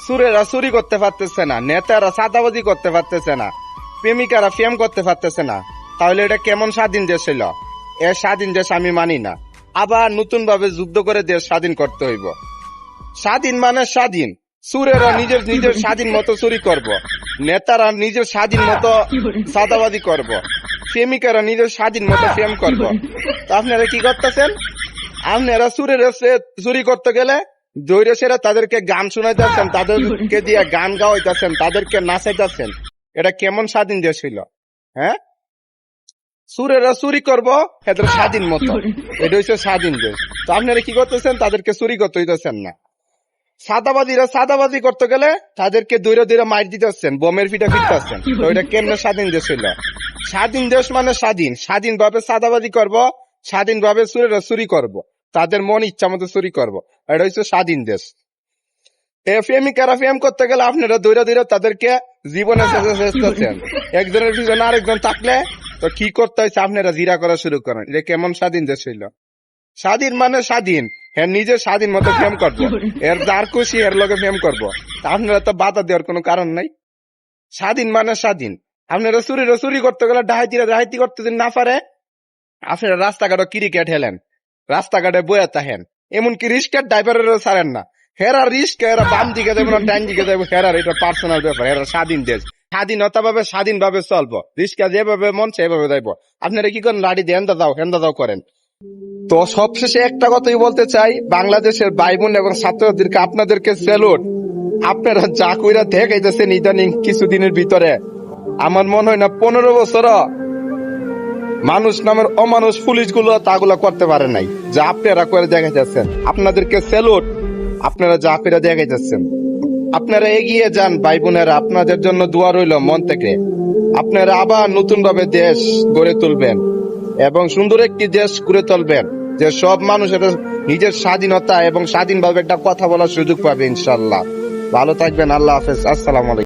সুরেরা চুরি করতে পারতেছে না, নেতারা চাঁদাবাজি করতে পারতেছে না, প্রেমিকারা প্রেম করতে পারতেছে না, তাহলে এটা কেমন স্বাধীন দেশ হইল? এ স্বাধীন দেশ আমি মানি না। আবার নতুন ভাবে যুদ্ধ করে দেশ স্বাধীন করতে হইব। স্বাধীন মানে স্বাধীন। সুরেরা নিজের নিজের স্বাধীন মতো চুরি করব, নেতারা নিজের স্বাধীন মতো চাঁদাবাজি করব, প্রেমিকারা নিজের স্বাধীন মতো প্রেম করব। তা আপনারা কি করতেছেন? আপনারা চুরি করতে গেলে দৈরে সেরা তাদেরকে গান শোনাইতেছেন, তাদেরকে দিয়ে গান গাওয়াইতেছেন, তাদেরকে নাচাইতেছেন। এটা কেমন স্বাধীন দেশ হইল? হ্যাঁ, সুরেরা চুরি করবো এদের স্বাধীন মতো, এটা হচ্ছে স্বাধীন দেশ। তো আপনারা কি করতেছেন? তাদেরকে চুরি করতে হইতেছেন না। চাঁদাবাদীরা চাঁদাবাজি করতে গেলে তাদেরকে দৈরে দৈরে মার দিতেছেন, বোমের ফিটা ফিরতেছেন। তো এটা কেমনে স্বাধীন দেশ হইল? স্বাধীন দেশ মানে স্বাধীন, স্বাধীনভাবে চাঁদাবাজি করব, স্বাধীনভাবে সুরেরা চুরি করব, তাদের মন ইচ্ছা মতো চুরি করব। এটা হচ্ছে স্বাধীন দেশ। প্রেমিকারা প্রেম করতে গেলে আপনারা দৈরা দৈরা তাদেরকে জীবনে চেষ্টাচ্ছেন। একজনের পিছনে আরেকজন থাকলে তো কি করতে হয়েছে? আপনারা জিরা করা শুরু করেন। এটা কেমন স্বাধীন দেশ হইল? স্বাধীন মানে স্বাধীন, হ্যাঁ নিজের স্বাধীন মতো প্রেম করবো, এর যার খুশি এর লগে প্রেম করবো। তা আপনারা তো বাধা দেওয়ার কোনো কারণ নাই। স্বাধীন মানে স্বাধীন। আপনারা চুরি করতে গেলে ডাহাতি করতে যদি না পারে, আপনারা রাস্তাঘাটে ক্রিকেট খেলেন, রাস্তাঘাটে বয়ে থাকেন, এমনকি রিস্কের ড্রাইভারেরও ছাড়েন না। হেরা রিস্ক, এরা বাম দিকে যাবো না ডাইন দিকে যাবো, হেরার এটা পার্সোনাল ব্যাপার। এরা স্বাধীন দেশ, স্বাধীনতা ভাবে স্বাধীনভাবে চলবো, রিস্কা যেভাবে মন সেভাবে যাইবো। আপনারা কি করেন? লাড়ি দিয়ে হেন্দা দাও করেন। তো সবশেষে একটা কথাই বলতে চাই, বাংলাদেশের ভাই বোন এবং ছাত্রদেরকে আপনাদেরকে স্যালুট। আপনারা যা কইরা দেখাইতেছেন ইদানিং কিছুদিনের ভিতরে, আমার মনে হয় না 15 বছর মানুষ নামের অমানুষ পুলিশ গুলো তাগুলা করতে পারে নাই, যা আপনারা করে দেখাইতেছেন। আপনাদেরকে স্যালুট, আপনারা যা করে দেখাইতেছেন। আপনারা এগিয়ে যান ভাই বোনেরা, আপনাদের জন্য দোয়া রইল মন থেকে। আপনারা আবার নতুন ভাবে দেশ গড়ে তুলবেন এবং সুন্দর একটি দেশ গড়ে তুলবেন, যে সব মানুষের নিজের স্বাধীনতা এবং স্বাধীনভাবে একটা কথা বলার সুযোগ পাবে। ইনশাল্লাহ ভালো থাকবেন। আল্লাহ হাফেজ। আসসালামু আলাইকুম।